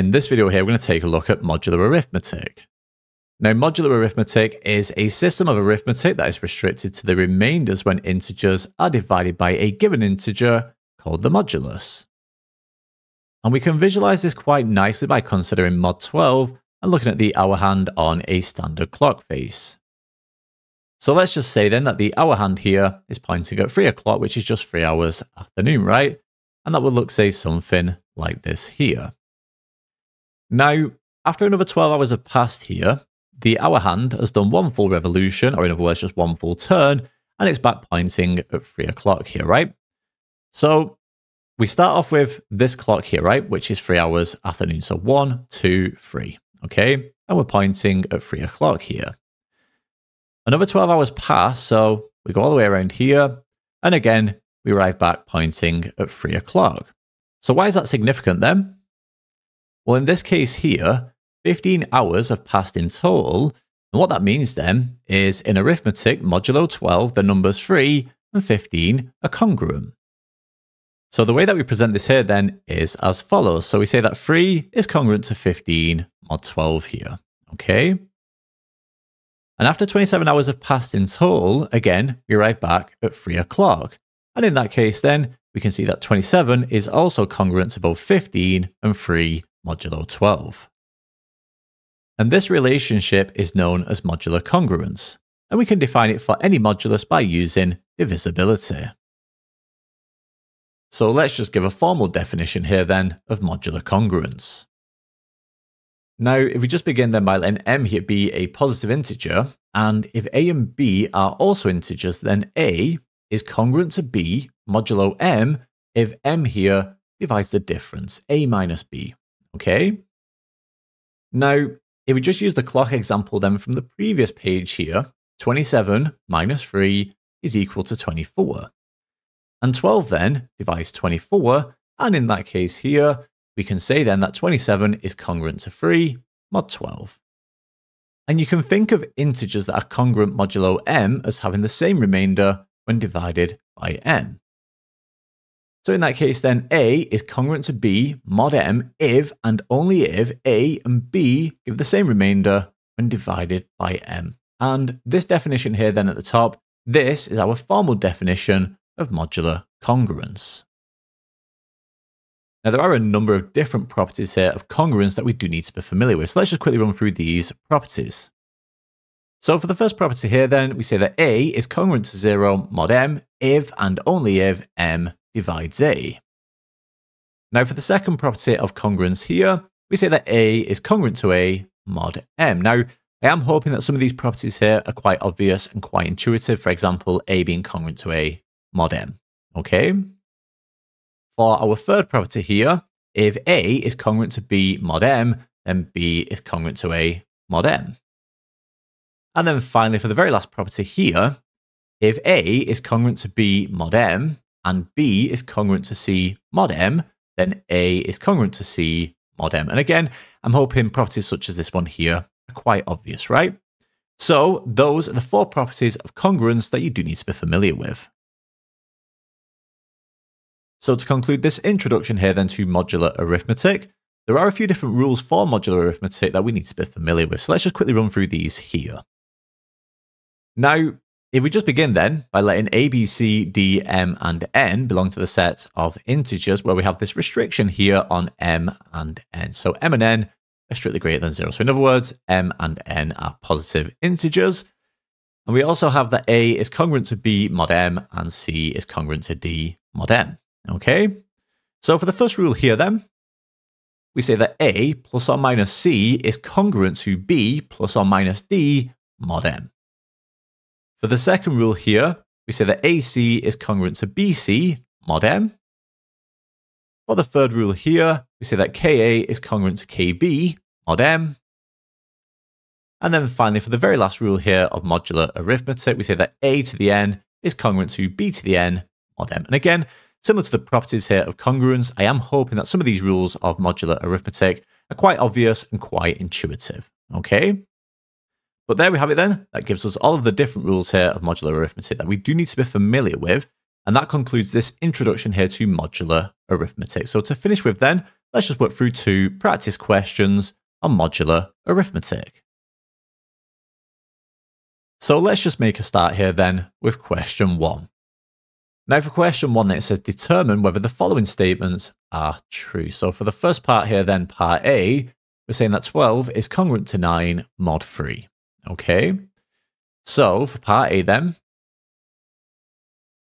In this video here, we're going to take a look at modular arithmetic. Now, modular arithmetic is a system of arithmetic that is restricted to the remainders when integers are divided by a given integer called the modulus. And we can visualize this quite nicely by considering mod 12 and looking at the hour hand on a standard clock face. So let's just say then that the hour hand here is pointing at 3 o'clock, which is just 3 hours afternoon, right? And that would look, say, something like this here. Now, after another 12 hours have passed here, the hour hand has done one full revolution, or in other words, just one full turn, and it's back pointing at 3 o'clock here, right? So we start off with this clock here, right? Which is 3 hours afternoon. So 1, 2, 3, okay? And we're pointing at 3 o'clock here. Another 12 hours pass, so we go all the way around here, and again, we arrive back pointing at 3 o'clock. So why is that significant then? Well, in this case here, 15 hours have passed in total, and what that means then is in arithmetic, modulo 12, the numbers 3 and 15 are congruent. So the way that we present this here then is as follows. So we say that 3 is congruent to 15 mod 12 here, okay? And after 27 hours have passed in total, again, we arrive back at 3 o'clock. And in that case then, we can see that 27 is also congruent to both 15 and 3 modulo 12. And this relationship is known as modular congruence, and we can define it for any modulus by using divisibility. So let's just give a formal definition here then of modular congruence. Now, if we just begin then by letting m here be a positive integer, and if a and b are also integers, then a is congruent to b modulo m if m here divides the difference, a minus b, okay? Now, if we just use the clock example then from the previous page here, 27 minus 3 is equal to 24. And 12 then divides 24, and in that case here, we can say then that 27 is congruent to 3 mod 12. And you can think of integers that are congruent modulo m as having the same remainder when divided by m. So in that case then, a is congruent to b mod m if and only if a and b give the same remainder when divided by m. And this definition here then at the top, this is our formal definition of modular congruence. Now there are a number of different properties here of congruence that we do need to be familiar with. So let's just quickly run through these properties. So for the first property here then, we say that a is congruent to 0 mod m if and only if m divides a. Now for the second property of congruence here, we say that a is congruent to a mod m. Now I am hoping that some of these properties here are quite obvious and quite intuitive. For example, a being congruent to a mod m, okay? For our third property here, if a is congruent to b mod m, then b is congruent to a mod m. And then finally, for the very last property here, if a is congruent to b mod m and b is congruent to c mod m, then a is congruent to c mod m. And again, I'm hoping properties such as this one here are quite obvious, right? So those are the 4 properties of congruence that you do need to be familiar with. So to conclude this introduction here then to modular arithmetic, there are a few different rules for modular arithmetic that we need to be familiar with. So let's just quickly run through these here. Now, if we just begin then by letting a, b, c, d, m, and n belong to the set of integers where we have this restriction here on m and n. So m and n are strictly greater than 0. So in other words, m and n are positive integers. And we also have that a is congruent to b mod m and c is congruent to d mod m. Okay, so for the first rule here then, we say that a plus or minus c is congruent to b plus or minus d mod m. For the second rule here, we say that ac is congruent to bc mod m. For the third rule here, we say that ka is congruent to kb mod m. And then finally, for the very last rule here of modular arithmetic, we say that a to the n is congruent to b to the n mod m. And again, similar to the properties here of congruence, I am hoping that some of these rules of modular arithmetic are quite obvious and quite intuitive, okay? But there we have it then. That gives us all of the different rules here of modular arithmetic that we do need to be familiar with. And that concludes this introduction here to modular arithmetic. So to finish with then, let's just work through 2 practice questions on modular arithmetic. So let's just make a start here then with question 1. Now for question 1 then it says determine whether the following statements are true. So for the first part here then, part A, we're saying that 12 is congruent to 9 mod 3. Okay, so for part A then,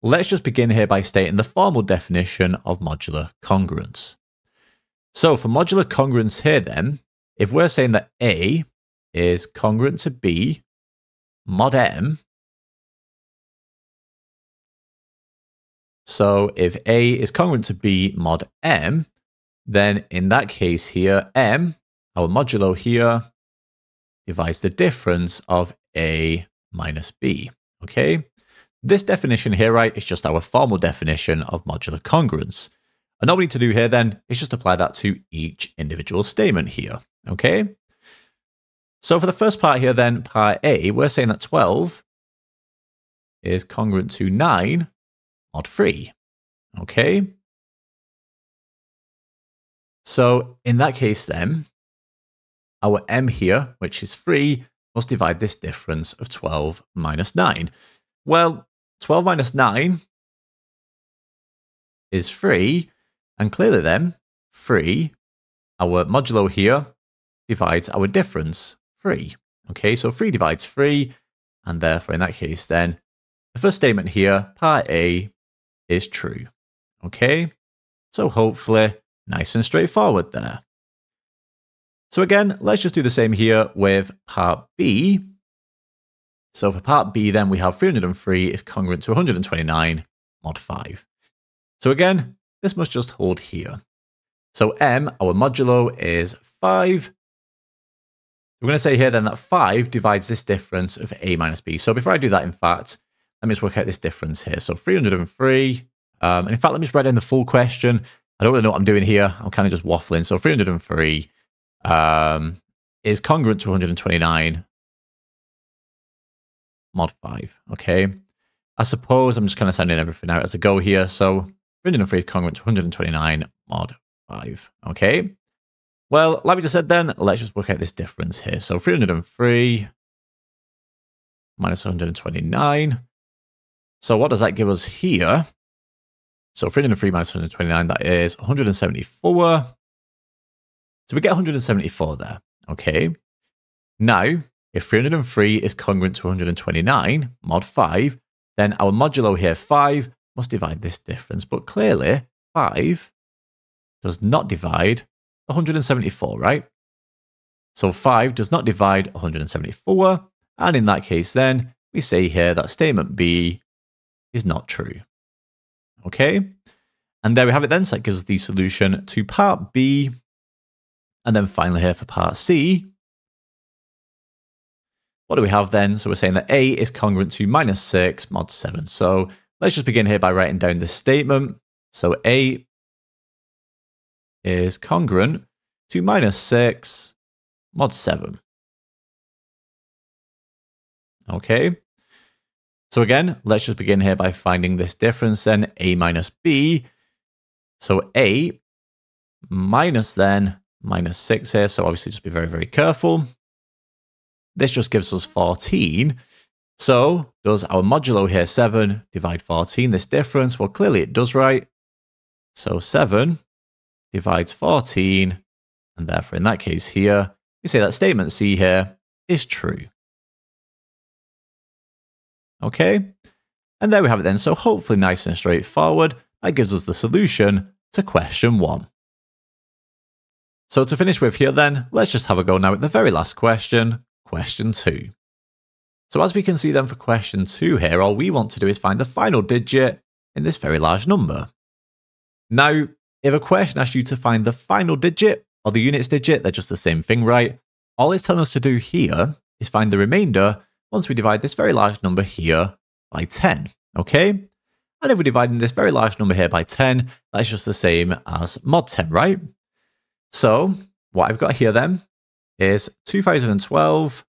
let's just begin here by stating the formal definition of modular congruence. So for modular congruence here then, if we're saying that A is congruent to B mod M, so if A is congruent to B mod M, then in that case here, M, our modulo here, divides the difference of A minus B, okay? This definition here, right, is just our formal definition of modular congruence. And all we need to do here then is just apply that to each individual statement here, okay? So for the first part here then, part A, we're saying that 12 is congruent to 9 mod 3, okay? So in that case then, our M here, which is 3, must divide this difference of 12 minus 9. Well, 12 minus 9 is 3, and clearly then, 3, our modulo here, divides our difference, 3. Okay, so 3 divides 3, and therefore in that case then, the first statement here, part A, is true. Okay, so hopefully nice and straightforward there. So again, let's just do the same here with part B. So for part B then, we have 303 is congruent to 129 mod 5. So again, this must just hold here. So M, our modulo, is 5. We're going to say here then that 5 divides this difference of A minus B. So before I do that, in fact, let me just work out this difference here. So 303, and in fact, let me just write down the full question. I don't really know what I'm doing here. I'm kind of just waffling. So 303 is congruent to 129 mod 5, okay? I suppose I'm just kind of sending everything out as I go here. So 303 is congruent to 129 mod 5, okay? Well, like we just said then, let's just work out this difference here. So 303 minus 129. So what does that give us here? So 303 minus 129, that is 174. So we get 174 there, okay? Now, if 303 is congruent to 129 mod 5, then our modulo here, 5, must divide this difference. But clearly, 5 does not divide 174, right? So 5 does not divide 174. And in that case, then, we say here that statement B is not true. Okay? And there we have it then. So that gives us the solution to part B. And then finally here for part C, what do we have then? So we're saying that A is congruent to minus 6 mod 7. So let's just begin here by writing down this statement. So A is congruent to minus 6 mod 7. Okay. So again, let's just begin here by finding this difference then, A minus B. So A minus then minus 6 here, so obviously just be very, very careful. This just gives us 14. So does our modulo here, 7, divide 14, this difference? Well, clearly it does, right? So 7 divides 14, and therefore in that case here, we say that statement C here is true. Okay, and there we have it then. So hopefully nice and straightforward. That gives us the solution to question 1. So to finish with here then, let's just have a go now at the very last question, question 2. So as we can see then for question 2 here, all we want to do is find the final digit in this very large number. Now, if a question asks you to find the final digit or the units digit, they're just the same thing, right? All it's telling us to do here is find the remainder once we divide this very large number here by 10, okay? And if we're dividing this very large number here by 10, that's just the same as mod 10, right? So what I've got here then is 2012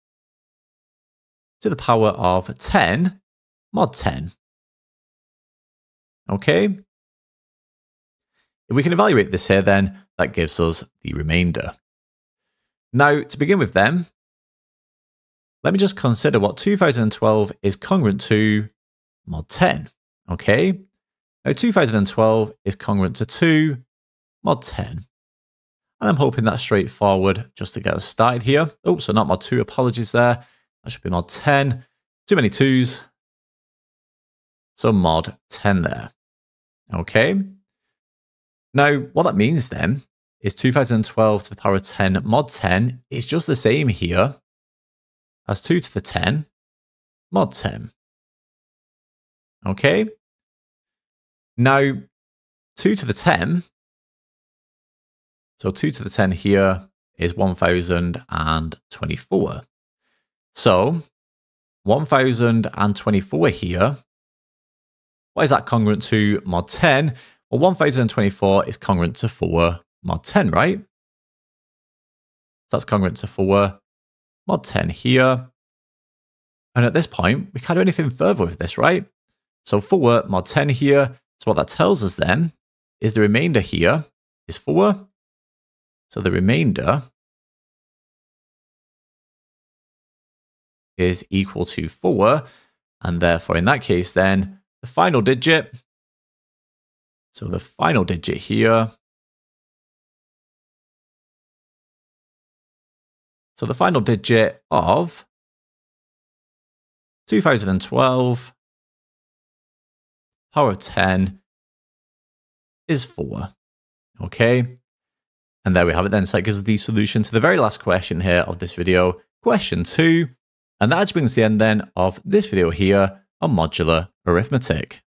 to the power of 10 mod 10. Okay? If we can evaluate this here then, that gives us the remainder. Now, to begin with then, let me just consider what 2012 is congruent to mod 10. Okay, now 2012 is congruent to 2 mod 10. And I'm hoping that's straightforward just to get us started here. Oh, so not mod 2, apologies there. That should be mod 10. Too many 2s. So mod 10 there. Okay. Now, what that means then is 2012 to the power of 10 mod 10 is just the same here as 2 to the 10 mod 10. Okay. Now, 2 to the 10, so 2 to the 10 here is 1024. So 1024 here, what is that congruent to mod 10? Well, 1024 is congruent to 4 mod 10, right? That's congruent to 4 mod 10 here. And at this point, we can't do anything further with this, right? So 4 mod 10 here. So what that tells us then is the remainder here is 4. So the remainder is equal to 4. And therefore, in that case, then the final digit, so the final digit here, so the final digit of 2012 power of 10 is 4. Okay. And there we have it then. So that gives us the solution to the very last question here of this video, question 2. And that brings the end then of this video here on modular arithmetic.